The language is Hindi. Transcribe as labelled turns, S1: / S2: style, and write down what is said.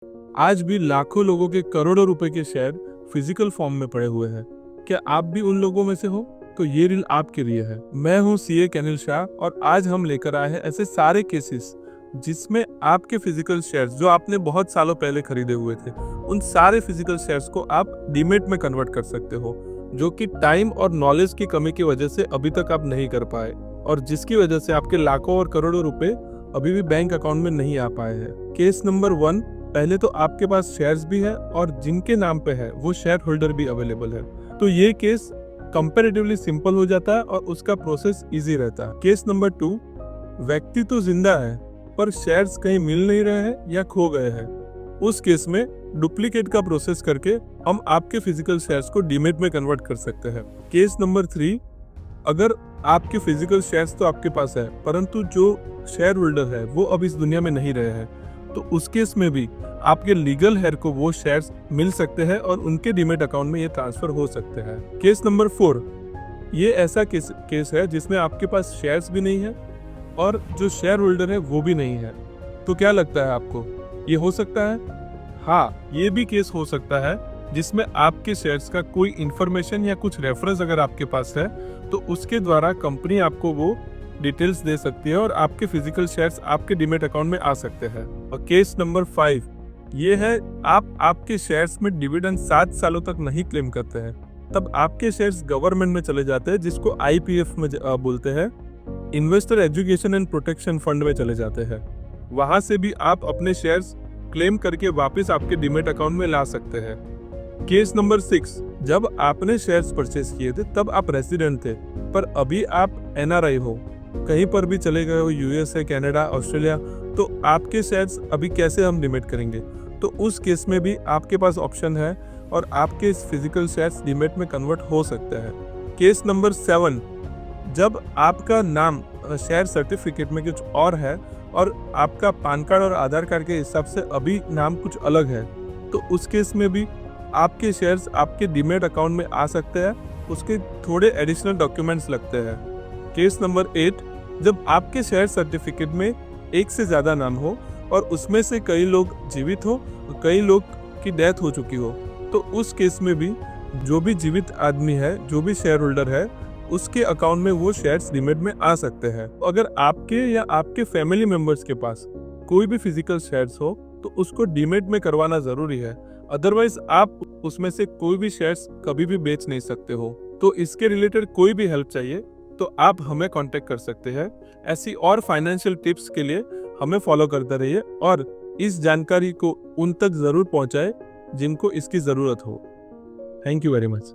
S1: आज भी लाखों लोगों के करोड़ों रुपए के शेयर फिजिकल फॉर्म में पड़े हुए हैं। क्या आप भी उन लोगों में से हो? तो ये रील आपके लिए है। मैं हूँ सीए केनिल शाह और आज हम लेकर आए हैं ऐसे सारे केसेस जिसमें आपके फिजिकल शेयर्स जो आपने बहुत सालों पहले खरीदे हुए थे, उन सारे फिजिकल शेयर्स को आप डीमेट में कन्वर्ट कर सकते हो, जो कि टाइम और नॉलेज की कमी की वजह से अभी तक आप नहीं कर पाए और जिसकी वजह से आपके लाखों और करोड़ों रुपए अभी भी बैंक अकाउंट में नहीं आ पाए हैं। केस नंबर 1, पहले तो आपके पास शेयर्स भी है और जिनके नाम पे है वो शेयर होल्डर भी अवेलेबल है, तो ये केस कंपैरेटिवली सिंपल हो जाता है और उसका प्रोसेस इजी रहता है। केस नंबर 2, व्यक्ति तो जिंदा है पर शेयर्स कहीं मिल नहीं रहे हैं या खो गए हैं। उस केस में डुप्लीकेट का प्रोसेस करके हम आपके फिजिकल शेयर्स को डीमेट में कन्वर्ट कर सकते हैं। केस नंबर 3, अगर आपके फिजिकल शेयर्स तो आपके पास है परंतु जो शेयर होल्डर है वो अब इस दुनिया में नहीं रहे हैं, तो उस केस में भी आपके लीगल हेयर को वो शेयर्स मिल सकते हैं और उनके डीमेट अकाउंट में ये ट्रांसफर हो सकते हैं। केस नंबर 4, ये ऐसा केस है जिसमें आपके पास शेयर्स भी नहीं है और जो शेयर होल्डर है वो भी नहीं है। तो क्या लगता है आपको, ये हो सकता है? हाँ, ये भी केस हो सकता है जिसमें आपके शेयर्स का कोई इंफॉर्मेशन या कुछ रेफरेंस अगर आपके पास है तो उसके द्वारा कंपनी आपको वो डिटेल्स दे सकती है और आपके फिजिकल शेयर्स आपके डीमेट अकाउंट में आ सकते हैं। और केस नंबर 5, ये है आप आपके शेयर्स में डिविडेंड 7 सालों तक नहीं क्लेम करते हैं, तब आपके शेयर्स गवर्नमेंट में चले जाते हैं जिसको आईपीएफ में बोलते हैं, investor education and protection fund में चले जाते हैं। वहां से भी आप अपने शेयर्स क्लेम करके वापस आपके डीमेट अकाउंट में ला सकते हैं। केस नंबर 6, जब आपने शेयर्स परचेस किए थे तब आप रेजिडेंट थे पर अभी आप एनआरआई हो, कहीं पर भी चले गए हो, यूएसए, कनाडा, ऑस्ट्रेलिया, तो आपके शेयर्स अभी कैसे हम डीमेट करेंगे? तो उस केस में भी आपके पास ऑप्शन है और आपके फिजिकल शेयर्स डीमेट में कन्वर्ट हो सकते हैं। केस नंबर 7, जब आपका नाम शेयर सर्टिफिकेट में कुछ और है और आपका पैन कार्ड और आधार कार्ड के हिसाब से अभी नाम कुछ अलग है, तो उस केस में भी आपके शेयर्स आपके डीमेट अकाउंट में आ सकते हैं, उसके थोड़े एडिशनल डॉक्यूमेंट्स लगते हैं। केस नंबर 8, जब आपके शेयर सर्टिफिकेट में एक से ज़्यादा नाम हो और उसमें से कई लोग जीवित हो, कई लोग की डेथ हो चुकी हो, तो उस केस में भी जो भी जीवित आदमी है, जो भी शेयर होल्डर है, उसके अकाउंट में वो शेयर्स डीमेट में आ सकते हैं। अगर आपके या आपके फैमिली मेंबर्स के पास कोई भी फिजिकल शेयर्स हो तो उसको डीमेट में करवाना जरूरी है, अदरवाइज आप उसमें से कोई भी शेयर्स कभी भी बेच नहीं सकते हो। तो इसके रिलेटेड कोई भी हेल्प चाहिए तो आप हमें कांटेक्ट कर सकते हैं। ऐसी और फाइनेंशियल टिप्स के लिए हमें फॉलो करते रहिए और इस जानकारी को उन तक जरूर पहुंचाएं जिनको इसकी जरूरत हो। Thank you very much.